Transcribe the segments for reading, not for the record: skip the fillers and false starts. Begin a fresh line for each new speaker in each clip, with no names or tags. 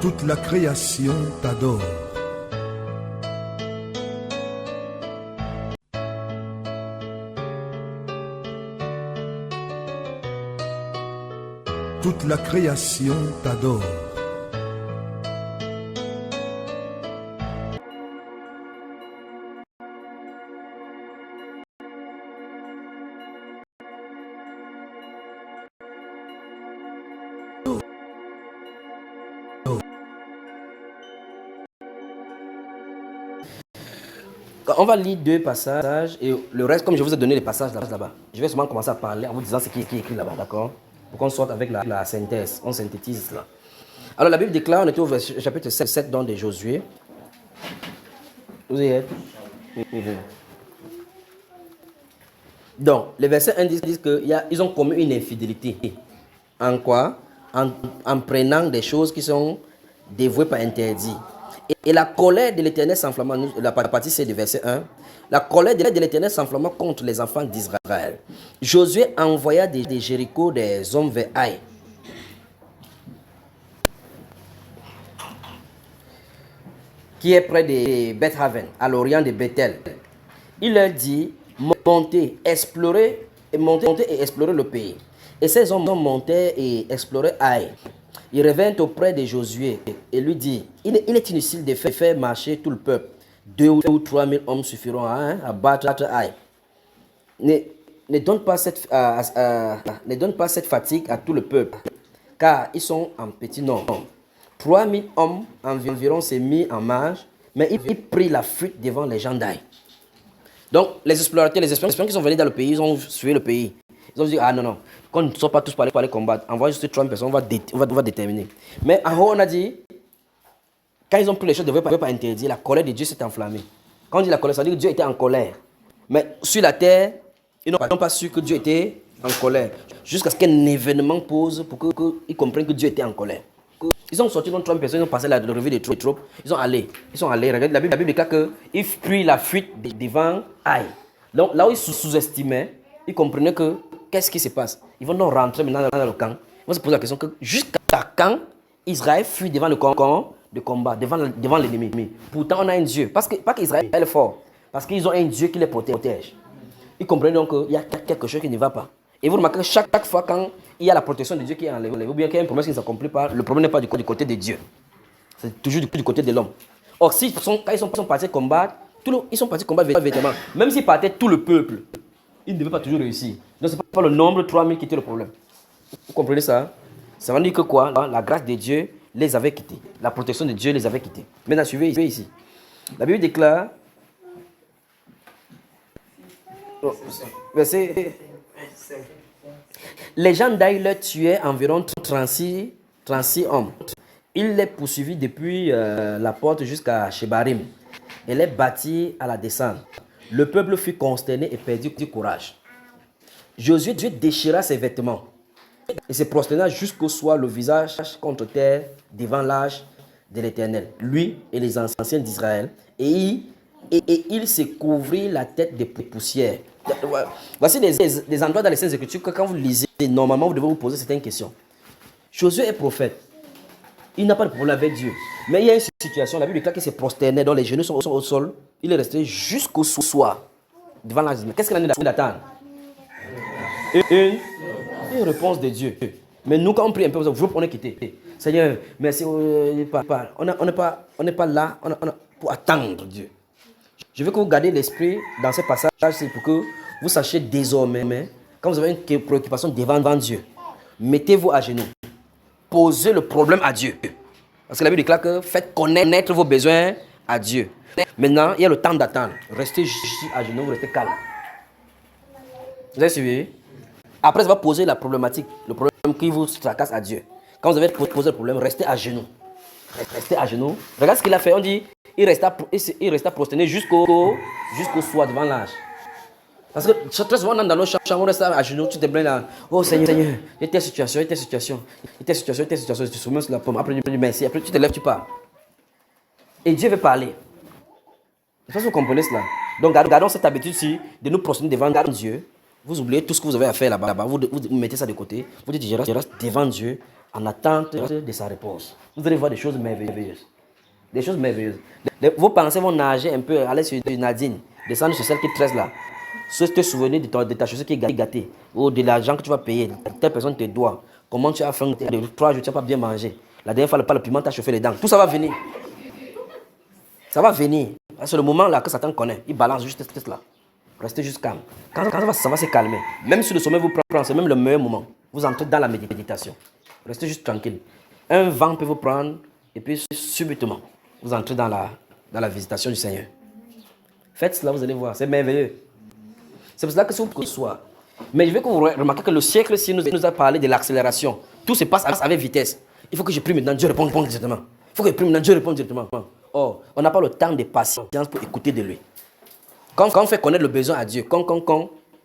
Toute la création t'adore. Toute la création t'adore.
On va lire deux passages et le reste, comme je vous ai donné les passages là-bas, je vais seulement commencer à parler en vous disant ce qui est écrit là-bas, d'accord? Pour qu'on sorte avec la synthèse, on synthétise là. Alors la Bible déclare, on était au chapitre 7 dans de Josué. Vous y êtes? Donc, les versets 1 disent qu'ils ont commis une infidélité. En quoi? En prenant des choses qui sont dévouées par interdit. Et la colère de l'Éternel s'enflamma, la partie c'est du verset 1, la colère de l'Éternel s'enflamma contre les enfants d'Israël. Josué envoya de Jéricho des hommes vers Aï, qui est près de Beth-Haven, à l'orient de Bethel. Il leur dit, montez, explorez et explorez le pays. Et ces hommes montaient et exploraient Aï. Ils revinrent auprès de Josué et lui dit, il est inutile de faire marcher tout le peuple. 2 ou 3 000 hommes suffiront à battre Aï. Ne donne pas cette fatigue à tout le peuple, car ils sont en petit nombre. 3 000 hommes environ s'est mis en marche, mais ils prirent la fuite devant les gens d'Aï. Donc, les explorateurs qui sont venus dans le pays, ils ont suivi le pays. Ils ont dit, ah non, quand nous ne sommes pas tous pour aller combattre, envoyez juste 30 personnes, on va déterminer. Mais en haut, on a dit, quand ils ont pris les choses, ils ne devaient pas interdire, la colère de Dieu s'est enflammée. Quand on dit la colère, ça veut dire que Dieu était en colère. Mais sur la terre, ils n'ont pas su que Dieu était en colère. Jusqu'à ce qu'un événement pose pour qu'ils comprennent que Dieu était en colère. Ils ont sorti dans 30 personnes, ils ont passé la revue des troupes, ils sont allés. Regardez, la Bible déclare qu'ils prirent la fuite devant Aï. Donc là où ils sous-estimaient, ils comprenaient que qu'est-ce qui se passe. Ils vont donc rentrer maintenant dans le camp. Ils vont se poser la question que jusqu'à quand Israël fuit devant le camp de combat, devant l'ennemi. Pourtant, on a un Dieu. Pas qu'Israël est fort, parce qu'ils ont un Dieu qui les protège. Ils comprennent donc qu'il y a quelque chose qui ne va pas. Et vous remarquez que chaque fois quand il y a la protection de Dieu qui est enlevée, ou bien qu'il y a une promesse qui ne s'accomplit pas, le problème n'est pas du côté de Dieu. C'est toujours du côté de l'homme. Or, quand ils sont partis combattre, ils sont partis combattre véritablement. Même s'ils partaient tout le peuple, ils ne devaient pas toujours réussir. Donc, ce n'est pas le nombre 3000 qui était le problème. Vous comprenez ça? Ça veut dire que quoi? La grâce de Dieu les avait quittés. La protection de Dieu les avait quittés. Maintenant, suivez ici. La Bible déclare, verset, les gens d'Aï leur tuaient environ 36 hommes. Il les poursuivit depuis la porte jusqu'à Shebarim et les battit à la descente. Le peuple fut consterné et perdit du courage. Josué déchira ses vêtements et se prosterna jusqu'au soir, le visage contre terre devant l'âge de l'Éternel, lui et les anciens d'Israël, et il se couvrit la tête de poussière. Voici des endroits dans les Saintes Écritures que quand vous lisez, normalement vous devez vous poser certaines questions. Josué est prophète. Il n'a pas de problème avec Dieu. Mais il y a une situation, la Bible déclare qu'il s'est prosterné, dont les genoux sont au sol. Il est resté jusqu'au soir devant l'âge. Qu'est-ce qu'il en est d'attendre? Une réponse de Dieu. Mais nous, quand on prie un peu, on est quitté. Seigneur, merci, on n'est pas là pour attendre Dieu. Je veux que vous gardiez l'esprit dans ce passage, c'est pour que vous sachiez désormais, quand vous avez une préoccupation devant Dieu, mettez-vous à genoux. Posez le problème à Dieu. Parce que la Bible déclare que faites connaître vos besoins à Dieu. Maintenant, il y a le temps d'attendre. Restez juste à genoux, restez calme. Vous avez suivi? Après, ça va poser la problématique, le problème qui vous tracasse à Dieu. Quand vous avez posé le problème, restez à genoux. Restez à genoux. Regarde ce qu'il a fait. On dit, il resta prosterné jusqu'au soir devant l'âge. Parce que très souvent, dans nos chambres, on reste à genoux, tu te plains là. Oh Seigneur, il y a telle situation. Tu te soumets sur la pomme. Après, tu dis merci. Après, tu te lèves, tu pars. Et Dieu veut parler. Je pense que vous comprenez cela. Donc, gardons cette habitude-ci de nous prosterner devant Dieu. Vous oubliez tout ce que vous avez à faire là-bas. Vous mettez ça de côté. Vous dites, je reste devant Dieu en attente de sa réponse. Vous allez voir des choses merveilleuses. Des choses merveilleuses. Vos pensées vont nager un peu, aller sur Nadine, descendre sur celle qui tresse là. Te souvenir de ta chaussure qui est gâtée, ou de l'argent que tu vas payer, telle personne te doit. Comment tu as faim de 3 jours, tu n'as pas bien mangé. La dernière fois, le piment t'a chauffé les dents. Tout ça va venir. Ça va venir. C'est le moment là que Satan connaît. Il balance juste là. Restez juste calme. Quand ça va se calmer, même si le sommeil vous prend, c'est même le meilleur moment. Vous entrez dans la méditation. Restez juste tranquille. Un vent peut vous prendre et puis subitement, vous entrez dans la visitation du Seigneur. Faites cela, vous allez voir. C'est merveilleux. C'est pour cela que c'est au soir. Mais je veux que vous remarquez que le siècle-ci nous a parlé de l'accélération. Tout se passe avec vitesse. Il faut que je prie maintenant, Dieu répond directement. Il faut que je prie maintenant, Dieu répond directement. Or, on n'a pas le temps de patience pour écouter de lui. Quand on fait connaître le besoin à Dieu,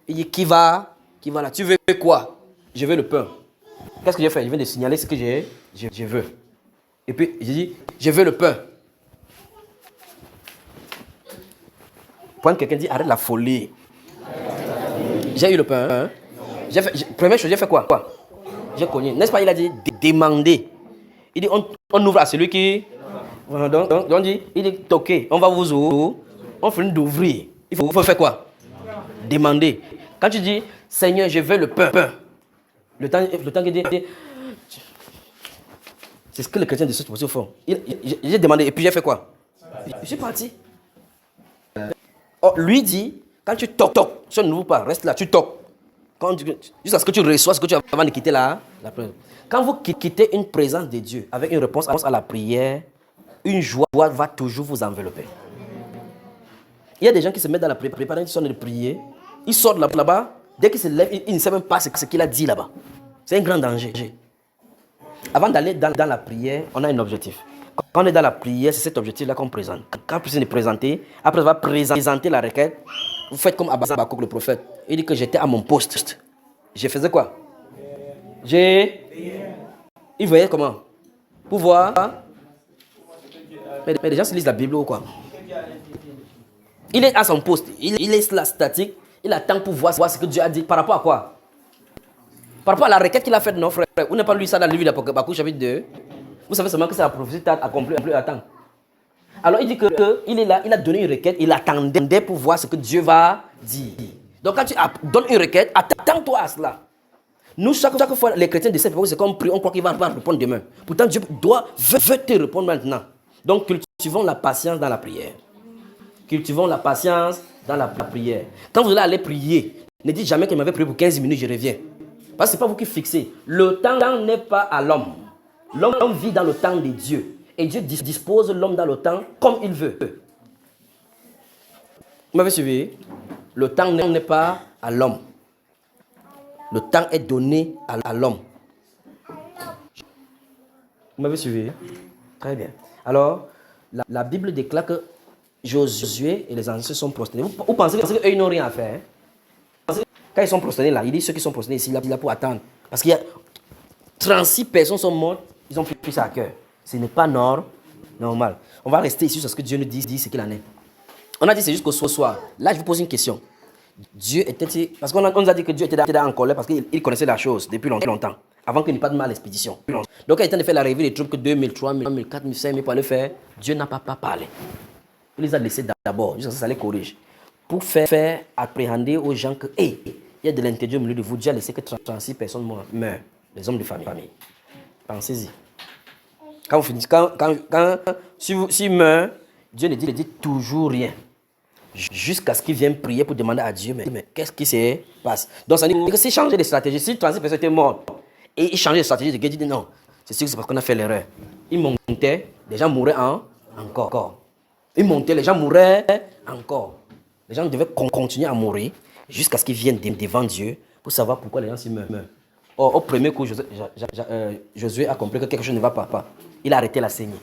il dit qui va là, tu veux quoi? Je veux le pain. Qu'est-ce que j'ai fait? Je viens de signaler ce que je veux. Et puis, j'ai dit, je veux le pain. Quand quelqu'un dit, arrête la folie. J'ai eu le pain. Hein? Première chose, j'ai fait quoi? J'ai cogné. N'est-ce pas, il a dit, demander. Il dit, on ouvre à celui qui... Donc, il dit, toquer, on va vous ouvrir. On finit d'ouvrir. Il faut faire quoi? Demander. Quand tu dis, Seigneur, je veux le pain. Le temps qu'il dit, c'est ce que les chrétiens de ce position font. J'ai demandé et puis j'ai fait quoi? Je suis parti. Lui dit, quand tu toques, ça ne ouvre pas, reste là, tu toques. Jusqu'à ce que tu reçois ce que tu as avant de quitter la présence. Quand vous quittez une présence de Dieu avec une réponse à la prière, une joie va toujours vous envelopper. Il y a des gens qui se mettent dans la préparation, ils sont de prier, ils sortent là-bas, dès qu'ils se lèvent, ils ne savent même pas ce qu'il a dit là-bas. C'est un grand danger. Avant d'aller dans la prière, on a un objectif. Quand on est dans la prière, c'est cet objectif-là qu'on présente. Quand vous est présenté, après on va présenter la requête, vous faites comme Habakkuk le prophète. Il dit que j'étais à mon poste. Je faisais quoi? Il voyait comment? Pour voir. Mais les gens se lisent la Bible ou quoi? Il est à son poste. Il est là statique. Il attend pour voir ce que Dieu a dit. Par rapport à quoi? Par rapport à la requête qu'il a faite, non, frère. Vous n'avez pas lu ça dans le livre d'Habakkuk chapitre 2? Vous savez seulement que c'est la prophétie accomplie un peu à temps. Alors il dit qu'il est là, il a donné une requête, il attendait pour voir ce que Dieu va dire. Donc quand tu donnes une requête, attends-toi à cela. Nous, chaque fois, les chrétiens de cette époque, c'est comme prie, on croit qu'il va répondre demain. Pourtant, Dieu veut te répondre maintenant. Donc cultivons la patience dans la prière. Cultivons la patience dans la prière. Quand vous allez aller prier, ne dites jamais qu'il m'avait prié pour 15 minutes, je reviens. Parce que ce n'est pas vous qui fixez. Le temps n'est pas à l'homme. L'homme vit dans le temps de Dieu. Et Dieu dispose l'homme dans le temps comme il veut. Vous m'avez suivi? Le temps n'est pas à l'homme. Le temps est donné à l'homme. Vous m'avez suivi? Très bien. Alors, la Bible déclare que Josué et les anciens sont prosternés. Vous pensez qu'eux, ils n'ont rien à faire? Quand ils sont prosternés là, il dit ceux qui sont prosternés ici, là pour attendre. Parce qu'il y a 36 personnes sont mortes, ils ont pris ça à cœur. Ce n'est pas normal. On va rester ici sur ce que Dieu nous dit ce qu'il en est. On a dit c'est jusqu'au soir. Là, je vous pose une question. Dieu était... Parce qu'on nous a dit que Dieu était en colère parce qu'il connaissait la chose depuis longtemps. Avant qu'il n'y ait pas de mal à l'expédition. Donc, quand il était de faire l'arrivée des troupes que 2000, 3000, 4000, 4000, 5000 pour aller faire, Dieu n'a pas parlé. Il les a laissés d'abord, jusqu'à ce que ça les corrige. Pour faire appréhender aux gens que, il y a de l'intérieur au milieu de vous. Dieu a laissé que 36 personnes meurent. Les hommes de famille. Pensez-y. S'il meurt, Dieu ne dit toujours rien. Jusqu'à ce qu'il vienne prier pour demander à Dieu, mais qu'est-ce qui se passe? Donc ça dit que s'il changeait de stratégie, si 36 personnes étaient mortes, et il changeait de stratégie, Dieu dit non, c'est sûr que c'est parce qu'on a fait l'erreur. Il montait, les gens mouraient encore. Il montait, les gens mouraient encore. Les gens devaient continuer à mourir jusqu'à ce qu'ils viennent devant Dieu pour savoir pourquoi les gens s'y meurent. Or, au premier coup, Josué a compris que quelque chose ne va pas. Il a arrêté la saignée.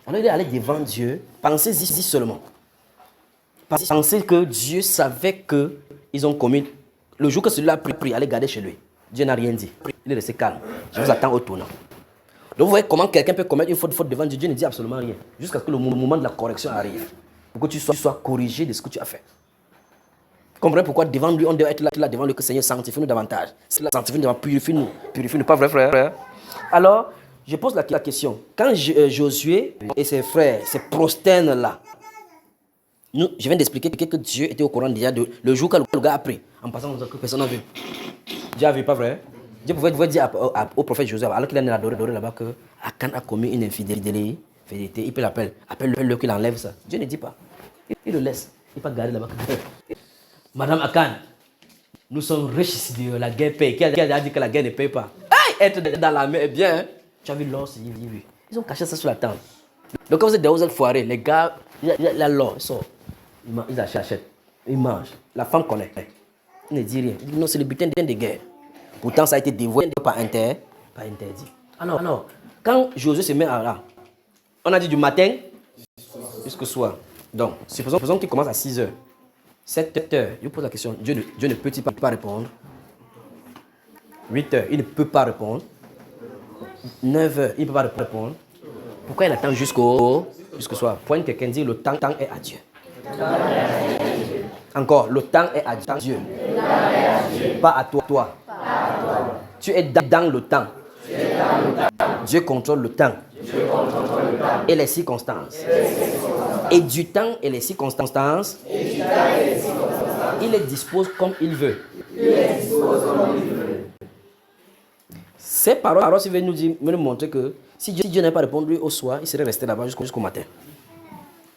Alors il est allé devant Dieu. Pensez-y seulement. Pensez que Dieu savait qu'ils ont commis. Le jour que celui-là a pris, allez garder chez lui. Dieu n'a rien dit. Il est resté calme. Je vous attends au tournant. Donc vous voyez comment quelqu'un peut commettre une faute devant Dieu. Dieu ne dit absolument rien. Jusqu'à ce que le moment de la correction arrive. Pour que tu sois corrigé de ce que tu as fait. Vous comprenez pourquoi devant lui, on doit être là devant lui, que Seigneur, sanctifie-nous davantage. Sanctifie-nous, purifie-nous. Pas vrai, frère? Alors, je pose la question. Quand Josué et ses frères se prosternent là, je viens d'expliquer que Dieu était au courant déjà le jour que le gars a pris. En passant, que personne n'a vu. Dieu n'a vu, pas vrai? Dieu pouvait dire au prophète Josué, alors qu'il est adoré là-bas, que Akan a commis une infidélité. Il peut l'appeler. Appelle-le qu'il enlève ça. Dieu ne dit pas. Il le laisse. Il peut garder là-bas. Madame Akan, nous sommes riches ici, la guerre paye. Qui a dit que la guerre ne paye pas? Être dans la mer est bien. Hein? Tu as vu l'or, c'est oui. Ils ont caché ça sur la table. Donc quand vous êtes dans vous foirés, les gars, il y a l'or, ils sortent. Ils achètent. Ils mangent. La femme connaît. Il ne dit rien. Il dit non, c'est le butin de guerre. Pourtant, ça a été dévoilé par interdit. Alors, quand Josué se met à là, on a dit du matin jusqu'au soir. Donc, supposons qu'il commence à 6 heures. 7 heures, je vous pose la question, Dieu ne peut-il pas répondre? 8 heures, il ne peut pas répondre. 9 heures, il ne peut pas répondre. Pourquoi il attend jusqu'au soir? Point quelqu'un dit, le temps est à Dieu. Encore, le temps est à Dieu. Pas à toi. Tu es dans le temps. Dieu contrôle le temps. Et les circonstances. Et du temps et les circonstances, il les dispose comme il veut. Ces paroles, si veut nous montrer que si Dieu n'a pas répondu au soir, il serait resté là-bas jusqu'au matin.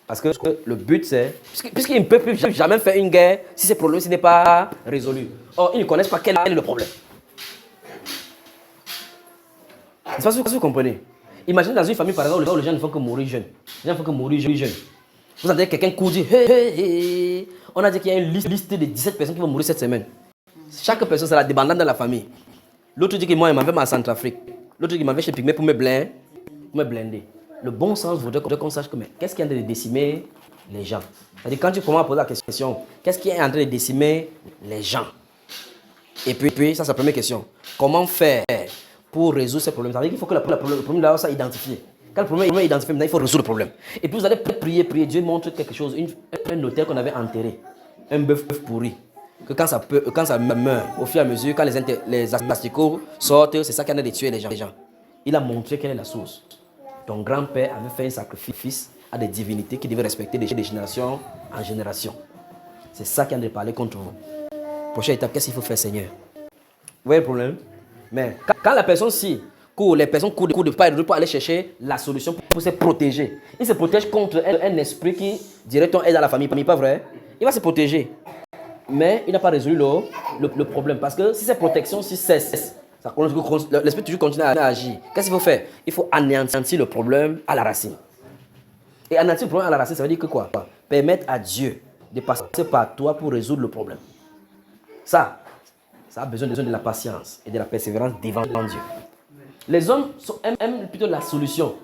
Parce que le but c'est, puisqu'il ne peut plus jamais faire une guerre si ces problèmes n'est pas résolu. Or, ils ne connaissent pas quel est le problème. C'est pas ce que vous comprenez. Imaginez dans une famille, par exemple, où les gens ne font que mourir jeunes. Vous entendez quelqu'un dire, hey. On a dit qu'il y a une liste de 17 personnes qui vont mourir cette semaine. Chaque personne sera dépendante de la famille. L'autre dit que moi, il m'avait en Centrafrique. L'autre dit qu'il m'avait chez Pygmée pour me blinder. Le bon sens voudrait qu'on sache que, mais qu'est-ce qui est en train de décimer les gens? C'est-à-dire, quand tu commences à poser la question, qu'est-ce qui est en train de décimer les gens? Et puis, ça c'est la première question. Comment faire pour résoudre ces problèmes? Ça veut dire qu'il faut que le problème là soit identifié. Quand le problème est identifié, maintenant il faut résoudre le problème. Et puis vous allez prier. Dieu montre quelque chose. Un notaire qu'on avait enterré. Un bœuf pourri. Que quand ça meurt, au fur et à mesure, quand les asticots sortent, c'est ça qui en a de tuer les gens. Il a montré quelle est la source. Ton grand-père avait fait un sacrifice à des divinités qui devaient respecter de génération en génération. C'est ça qui en a de parler contre vous. Prochaine étape, qu'est-ce qu'il faut faire, Seigneur? Vous voyez le problème? Mais quand la personne les personnes courent de part et d'autre pour aller chercher la solution pour se protéger. Il se protège contre un esprit qui directement est dans la famille, pas vrai? Il va se protéger. Mais il n'a pas résolu le problème. Parce que si cette protection cesse, l'esprit toujours continue à agir. Qu'est-ce qu'il faut faire? Il faut anéantir le problème à la racine. Et anéantir le problème à la racine, ça veut dire que quoi? Permettre à Dieu de passer par toi pour résoudre le problème. Ça a besoin de la patience et de la persévérance devant Dieu. Les hommes aiment plutôt la solution,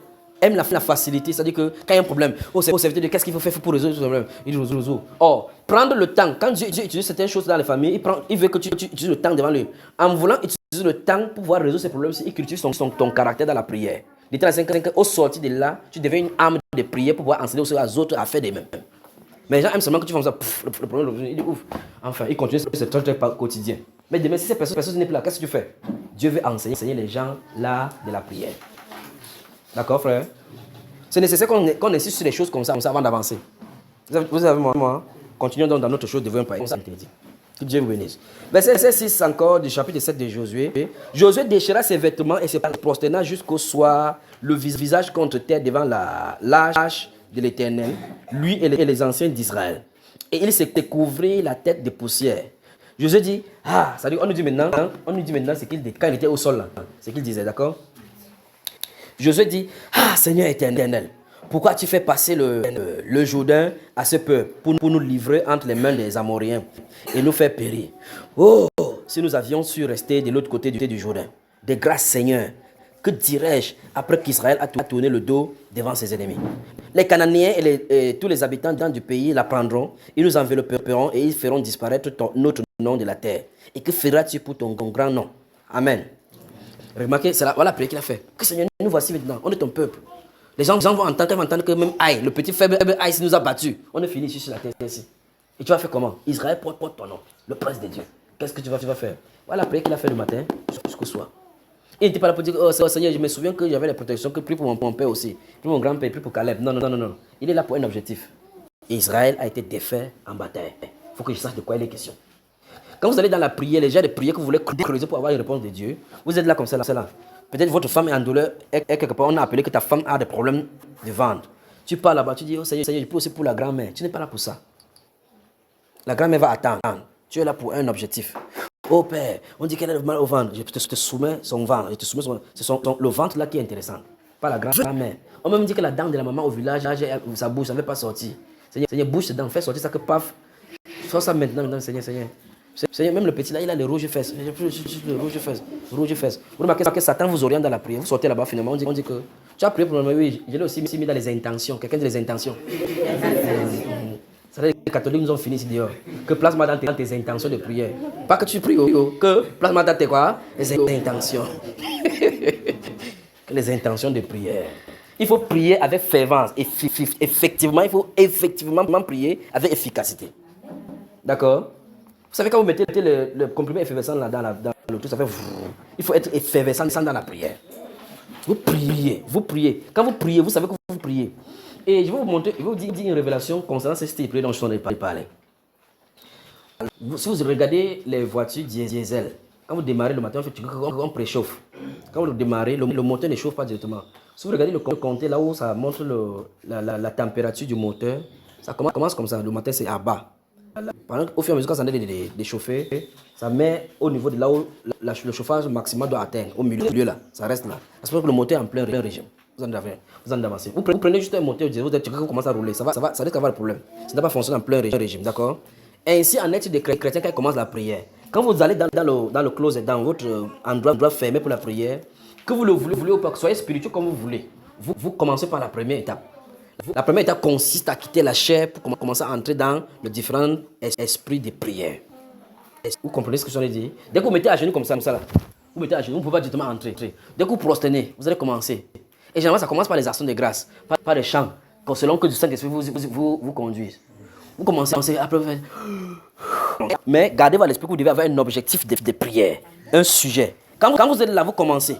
aiment la facilité, c'est-à-dire que quand il y a un problème, au serviteur de qu'est-ce qu'il faut faire pour résoudre ce problème? Il résout. Or, prendre le temps, quand Dieu utilise certaines choses dans les familles, il veut que tu utilises le temps devant lui. En voulant utiliser le temps pour pouvoir résoudre ces problèmes, il cultive ton caractère dans la prière. Au sortir de là, tu deviens une âme de prière pour pouvoir enseigner aux autres à faire des mêmes. Mais les gens aiment seulement que tu fasses ça, le problème, il dit ouf. Enfin, il continue ce truc quotidien. Mais demain, si cette personne n'est plus là, qu'est-ce que tu fais? Dieu veut enseigner les gens là de la prière. D'accord, frère? C'est nécessaire qu'on insiste sur les choses comme ça avant d'avancer. Vous avez moi? Continuons donc dans notre chose de un pays. Que Dieu vous bénisse. Verset 6 encore du chapitre 7 de Josué. Josué déchira ses vêtements et se prosterna jusqu'au soir, le visage contre terre devant l'âge de l'Éternel, lui et les anciens d'Israël. Et il s'était couvert la tête de poussière. Josué dit, ça dit, on nous dit maintenant, quand il était au sol là, c'est qu'il disait, d'accord? Josué dit, Seigneur éternel, pourquoi tu fais passer le Jourdain à ce peuple pour nous livrer entre les mains des Amoréens et nous faire périr? Oh, si nous avions su rester de l'autre côté du Jourdain. De grâce, Seigneur, que dirais-je après qu'Israël a tourné le dos devant ses ennemis? Les Cananéens et tous les habitants du pays la prendront, ils nous envelopperont et ils feront disparaître notre nom de la terre. Et que feras-tu pour ton grand nom? Amen. Remarquez, c'est la prière qu'il a fait. Que Seigneur, nous voici maintenant, on est ton peuple. Les gens vont entendre que même Aïe, le petit faible Aïe nous a battus. On est fini ici sur la terre ici. Et tu vas faire comment? Israël porte ton nom, le prince de Dieu. Qu'est-ce que tu vas faire? Voilà la prière qu'il a fait le matin jusqu'au soir. Il n'était pas là pour dire, oh Seigneur, je me souviens que j'avais les protections, que prie pour mon père aussi, prie pour mon grand-père, prie pour Caleb. Non, non, non, non. Il est là pour un objectif. Israël a été défait en bataille. Il faut que je sache de quoi il est question. Quand vous allez dans la prière, les gens de prière que vous voulez creuser pour avoir une réponse de Dieu, vous êtes là comme ça, là. Peut-être votre femme est en douleur, et quelque part, on a appelé que ta femme a des problèmes de ventre. Tu pars là-bas, tu dis, oh Seigneur, je prie aussi pour la grand-mère. Tu n'es pas là pour ça. La grand-mère va attendre. Tu es là pour un objectif. Oh Père, on dit qu'elle a mal au ventre. Je te soumets son ventre. C'est le ventre là qui est intéressant. Pas la grand-mère. On m'a même dit que la dent de la maman au village, sa bouche, ça ne veut pas sortir. Seigneur, bouge ses dents, fais sortir ça que paf. Fais ça maintenant, Seigneur. Seigneur, même le petit là, il a les rouges fesses. Rouges fesses. Vous remarquez que Satan vous oriente dans la prière. Vous sortez là-bas finalement, on dit que tu as prié pour le moment. Oui, je l'ai aussi mis dans les intentions. Quelqu'un dit les intentions. Les catholiques nous ont fini ici dehors. Que place-moi dans tes intentions de prière. Pas que tu pries, que place-moi dans tes quoi? Les intentions. Les intentions de prière. Il faut prier avec fervence. Effectivement, il faut effectivement prier avec efficacité. D'accord? Vous savez, quand vous mettez le comprimé effervescent là dans le tout, ça fait... Il faut être effervescent dans la prière. Vous priez. Quand vous priez, vous savez que vous priez. Et je vais vous montrer, je vais vous dire une révélation concernant ce style de prière dont je suis en train de parler. Si vous regardez les voitures diesel, quand vous démarrez le matin, on préchauffe. Quand vous démarrez, le moteur ne chauffe pas directement. Si vous regardez le compteur, là où ça montre la température du moteur, ça commence comme ça. Le matin, c'est à bas. Au fur et à mesure, quand ça est de chauffer, ça met au niveau de là où le chauffage maximal doit atteindre, au milieu là. Ça reste là. C'est pour que le moteur est en plein régime. Vous en avancez. Vous prenez juste un moteur, vous commencez à rouler. Ça risque d'avoir le problème. Ça ne va pas fonctionner en plein régime, d'accord? Ainsi en est des chrétiens quand ils commencent la prière. Quand vous allez dans le closet, dans votre endroit fermé pour la prière, que vous le voulez ou pas, soyez spirituel comme vous voulez. Vous commencez par la première étape. La première étape consiste à quitter la chair pour commencer à entrer dans le différent esprit de prière. Vous comprenez ce que je veux dire? Dès que vous mettez à genoux comme ça là, vous mettez à genoux, vous ne pouvez pas directement entrer. Dès que vous prosternez, vous allez commencer. Et généralement, ça commence par les actions de grâce, par les chants, selon que du Saint-Esprit vous conduise. Vous commencez, après vous faites... Mais gardez votre esprit que vous devez avoir un objectif de prière, un sujet. Quand vous êtes là, vous commencez.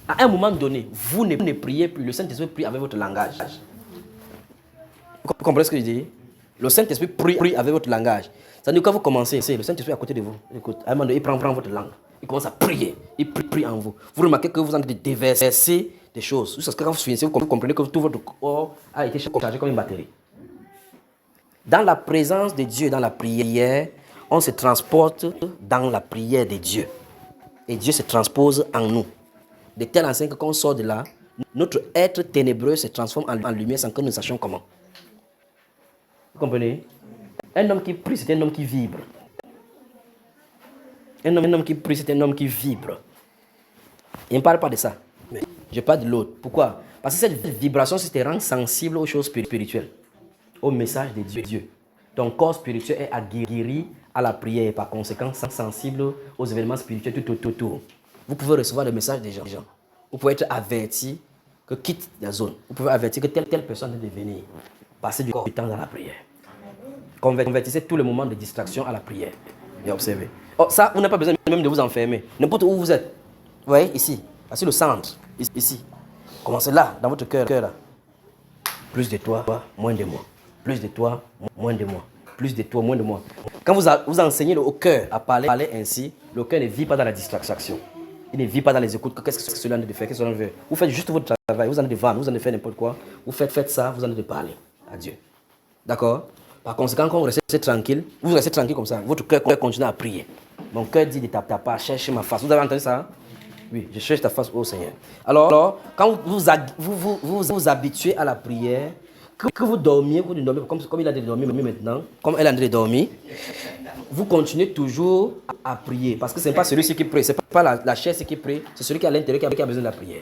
À un moment donné, vous ne priez plus, le Saint-Esprit prie avec votre langage. Vous comprenez ce que je dis? Le Saint-Esprit prie avec votre langage. C'est-à-dire que quand vous commencez, le Saint-Esprit est à côté de vous. Écoute, à un moment donné, il prend votre langue. Il commence à prier. Il prie en vous. Vous remarquez que vous êtes en train de déverser des choses. Jusqu'à ce que quand vous finissez, vous comprenez que tout votre corps a été chargé comme une batterie. Dans la présence de Dieu, dans la prière, on se transporte dans la prière de Dieu. Et Dieu se transpose en nous. De telle enseigne que quand on sort de là, notre être ténébreux se transforme en lumière sans que nous sachions comment. Vous comprenez? Un homme qui prie, c'est un homme qui vibre. Un homme qui prie, c'est un homme qui vibre. Il ne parle pas de ça. Je parle de l'autre. Pourquoi? Parce que cette vibration, c'est te rendre sensible aux choses spirituelles, au message de Dieu. Ton corps spirituel est aguerri à la prière et par conséquent sensible aux événements spirituels tout autour. Vous pouvez recevoir le message des gens. Vous pouvez être averti que quitte la zone. Vous pouvez avertir que telle personne est de venir. Passer du temps dans la prière. Convertissez tous les moments de distraction à la prière. Et observez. Oh, ça, vous n'avez pas besoin même de vous enfermer. N'importe où vous êtes. Vous voyez, ici. Sur le centre. Ici. Commencez là, dans votre cœur. Là. Plus de toi, moins de moi. Plus de toi, moins de moi. Plus de toi, moins de moi. Quand vous enseignez au cœur à parler ainsi, le cœur ne vit pas dans la distraction. Il ne vit pas dans les écoutes. Qu'est-ce que cela de faire? Qu'est-ce que cela veut? Vous faites juste votre travail. Vous en avez de vendre. Vous en avez fait n'importe quoi. Vous faites ça. Vous en avez de parler à Dieu. D'accord? Par conséquent, quand vous restez tranquille, vous restez tranquille comme ça. Votre cœur continue à prier. Mon cœur dit de ta part, cherche ma face. Vous avez entendu ça? Oui, je cherche ta face, ô Seigneur. Alors quand vous habituez à la prière, que vous dormiez, vous dormez comme il a dormi maintenant, comme elle a dormi, vous continuez toujours à prier. Parce que ce n'est pas celui-ci qui prie, ce n'est pas la chair qui prie, c'est celui qui est à l'intérieur qui a besoin de la prière.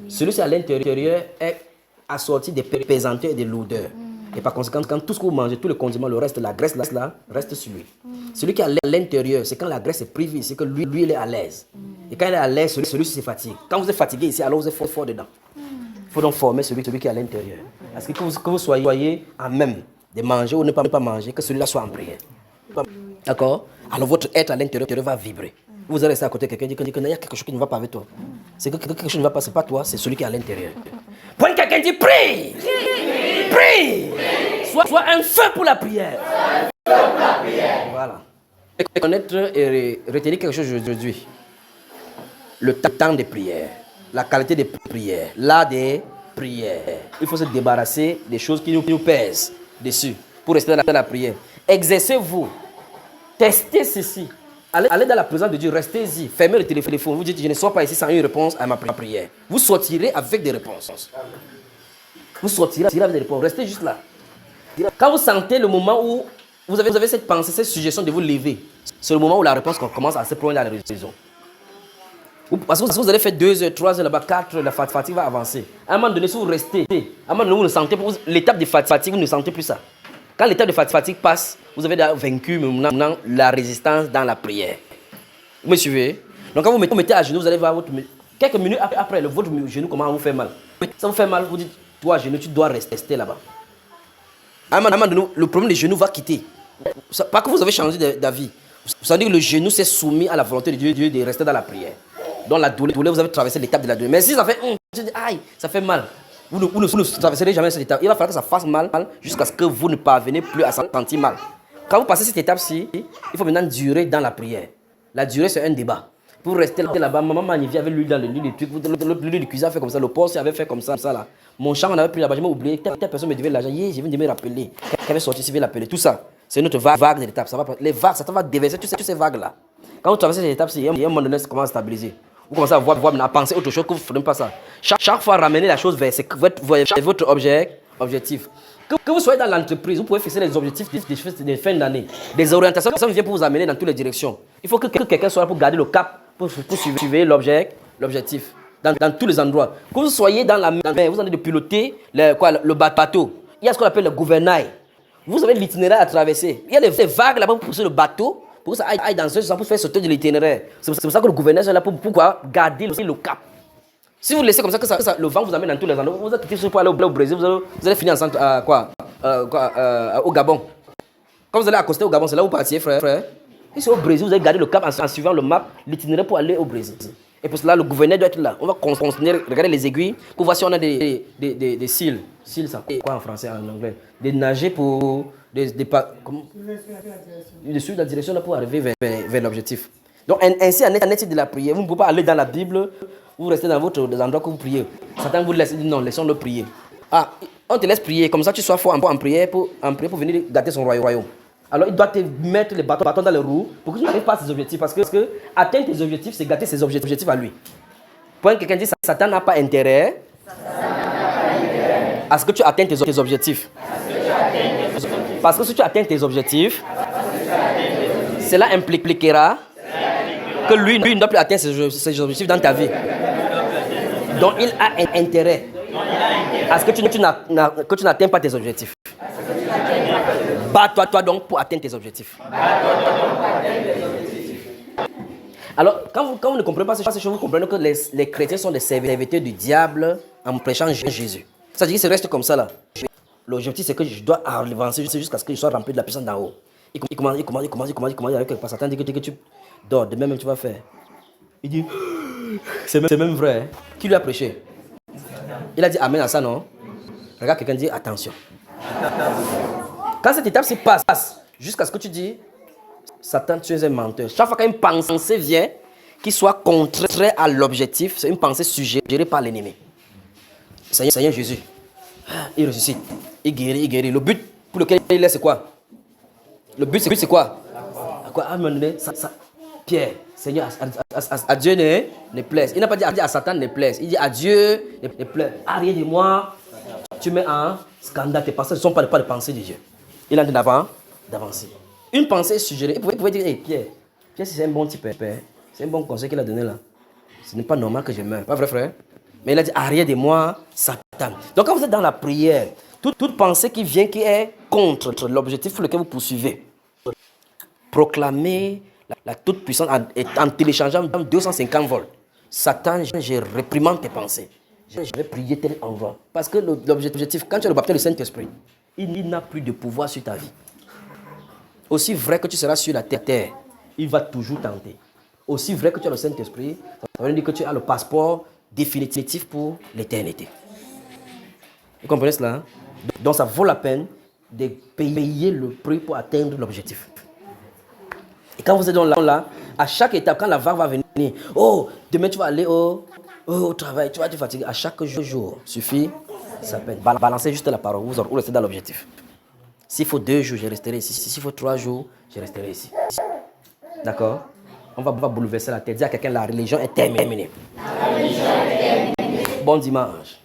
Celui qui est à l'intérieur est assorti de pesanteurs et de lourdeurs. Et par conséquent, quand tout ce que vous mangez, tout le condiment, le reste, la graisse là, reste sur lui. Celui qui est à l'intérieur, c'est quand la graisse est privée, c'est que lui, il est à l'aise. Et quand il est à l'aise, celui-ci se fatigue. Quand vous êtes fatigué ici, alors vous êtes fort dedans. Il faut donc former celui qui est à l'intérieur. Parce que vous soyez à même de manger ou ne pas manger, que celui-là soit en prière. D'accord? Alors votre être à l'intérieur va vibrer. Vous allez rester à côté de quelqu'un, dit qu'il y a quelque chose qui ne va pas avec toi. C'est que quelque chose ne va pas, c'est pas toi, c'est celui qui est à l'intérieur. Point quelqu'un dit prie. Prie. Sois un feu pour la prière. Voilà. Connaître et retenir quelque chose aujourd'hui. Le temps des prières, la qualité des prières, l'art des prières. Il faut se débarrasser des choses qui nous pèsent dessus pour rester dans la prière. Exercez-vous. Testez ceci. Allez dans la présence de Dieu, restez-y. Fermez le téléphone. Vous dites, je ne sors pas ici sans une réponse à ma prière. Vous sortirez avec des réponses. Vous sortirez avec des réponses. Restez juste là. Quand vous sentez le moment où vous avez cette pensée, cette suggestion de vous lever, c'est le moment où la réponse commence à se prendre dans la raison. Parce que vous allez faire 2 heures, 3 heures là-bas, 4 heures, la fatigue va avancer. À un moment donné, si vous restez, à un moment donné, vous ne sentez pas, l'étape de fatigue, vous ne sentez plus ça. Quand l'étape de fatigue passe, vous avez vaincu maintenant la résistance dans la prière. Vous me suivez? Donc quand vous mettez à genoux, vous allez voir quelques minutes après, votre genou commence à vous faire mal. Ça vous fait mal, vous dites, toi, genou, tu dois rester là-bas. À un moment donné, le problème des genoux va quitter. Pas que vous avez changé d'avis. Vous savez que le genou s'est soumis à la volonté de Dieu de rester dans la prière. Dans la douleur, vous avez traversé l'étape de la douleur. Mais si ça fait, aïe, ça fait mal. Vous ne traverserez jamais cette étape. Il va falloir que ça fasse mal jusqu'à ce que vous ne parvenez plus à sentir mal. Quand vous passez cette étape-ci, il faut maintenant durer dans la prière. La durée, c'est un débat. Pour rester là-bas, maman Magnifique avait l'huile dans le lit du truc. L'huile de cuisine a fait comme ça. Le porc avait fait comme ça là. Mon champ, on avait pris là-bas. Je m'ai oublié. Telle personne me devait l'argent. Je viens de me rappeler. Qui avait sorti, je vais l'appeler. Tout ça, c'est notre vague de l'étape. Les vagues, ça va déverser toutes ces vagues-là. Quand vous traversez cette étape-ci, il y a un moment donné, ça commence à stabiliser. Vous commencez à penser autre chose que vous ne faites pas ça. Chaque fois, ramener la chose vers votre objectif. Que vous soyez dans l'entreprise, vous pouvez fixer les objectifs de fin d'année. Des orientations, ça vient pour vous amener dans toutes les directions. Il faut que quelqu'un soit là pour garder le cap, pour suivre l'objectif. Dans tous les endroits. Que vous soyez dans la mer, vous allez de piloter le bateau. Il y a ce qu'on appelle le gouvernail. Vous avez l'itinéraire à traverser. Il y a des vagues là-bas pour pousser le bateau. Pour que ça aille dans ce sens, pour faire sauter de l'itinéraire. C'est pour ça que le gouverneur est là pour garder le cap. Si vous laissez comme ça, le vent vous amène dans tous les endroits, vous allez quitter pour aller au Brésil, vous allez finir ensemble au Gabon. Quand vous allez accoster au Gabon, c'est là où vous partiez, frère. Et c'est au Brésil, vous allez garder le cap en suivant le map, l'itinéraire pour aller au Brésil. Et pour cela, le gouverneur doit être là. On va regarder les aiguilles pour voir si on a des cils. Cils, ça quoi en français, en anglais? Des nagers pour... de suivre la direction là pour arriver vers l'objectif. Donc ainsi, en état de la prière, vous ne pouvez pas aller dans la Bible, vous restez dans votre endroit que vous priez. Satan vous laisse dire non, laissons-le prier. Ah, on te laisse prier, comme ça tu sois fort en prière pour venir gâter son royaume. Alors il doit te mettre les bâtons dans les roues pour que tu n'arrives pas à ses objectifs. Parce que atteindre tes objectifs, c'est gâter ses objectifs à lui. Point quelqu'un dit, Satan n'a pas intérêt à ce que tu atteignes tes objectifs. Parce que si tu atteins tes objectifs, cela impliquera que lui ne doit plus atteindre ses objectifs dans ta vie. Donc il a intérêt à ce que tu n'atteignes pas tes objectifs. Bats-toi donc pour atteindre tes objectifs. Alors, quand vous ne comprenez pas ces choses, vous comprenez que les chrétiens sont des serviteurs du diable en prêchant Jésus. Ça veut dire que ça reste comme ça là. L'objectif, c'est que je dois avancer jusqu'à ce que je sois rempli de la puissance d'en haut. Il commence avec quelque part. Satan dit que tu dors, demain même tu vas faire. Il dit, c'est même vrai. Hein? Qui lui a prêché? Il a dit amen à ça, non? Regarde, quelqu'un dit attention. Quand cette étape se passe, jusqu'à ce que tu dis, Satan, tu es un menteur. Chaque fois qu'une pensée vient, qui soit contraire à l'objectif, c'est une pensée suggérée par l'ennemi. Seigneur Jésus, il ressuscite, il guérit. Le but pour lequel il est, c'est quoi? Le but, c'est quoi? À un moment donné, Pierre, Seigneur, à Dieu ne plaise. Il n'a pas dit à Satan ne plaise. Il dit à Dieu ne plaise. Rien de moi, tu mets en scandale. Tes pensées ne sont pas les pensées de Dieu. Il est en train d'avancer. Une pensée suggérée. Vous pouvez dire, hey, Pierre, c'est un bon type, père. C'est un bon conseil qu'il a donné là. Ce n'est pas normal que je meure. Pas vrai, frère? Mais il a dit, arrière de moi, Satan. Donc quand vous êtes dans la prière, toute pensée qui vient, qui est contre l'objectif pour lequel vous poursuivez, proclamez la toute-puissance en téléchargeant 250 volts. Satan, je réprimande tes pensées. Je vais prier tel endroit. Parce que l'objectif, quand tu as le baptême du Saint-Esprit, il n'a plus de pouvoir sur ta vie. Aussi vrai que tu seras sur la terre, il va toujours tenter. aussi vrai que tu as le Saint-Esprit, ça veut dire que tu as le passeport définitif pour l'éternité. Vous comprenez cela? Hein? Donc ça vaut la peine de payer le prix pour atteindre l'objectif. Et quand vous êtes là, à chaque étape, quand la vague va venir, oh, demain tu vas aller au travail, tu vas te fatiguer. À chaque jour, suffit, ça peine. Balancez juste la parole, vous restez dans l'objectif. S'il faut 2 jours, je resterai ici. S'il faut 3 jours, je resterai ici. D'accord? On va bouleverser la tête. Dire à quelqu'un, la religion est terminée. Bon dimanche.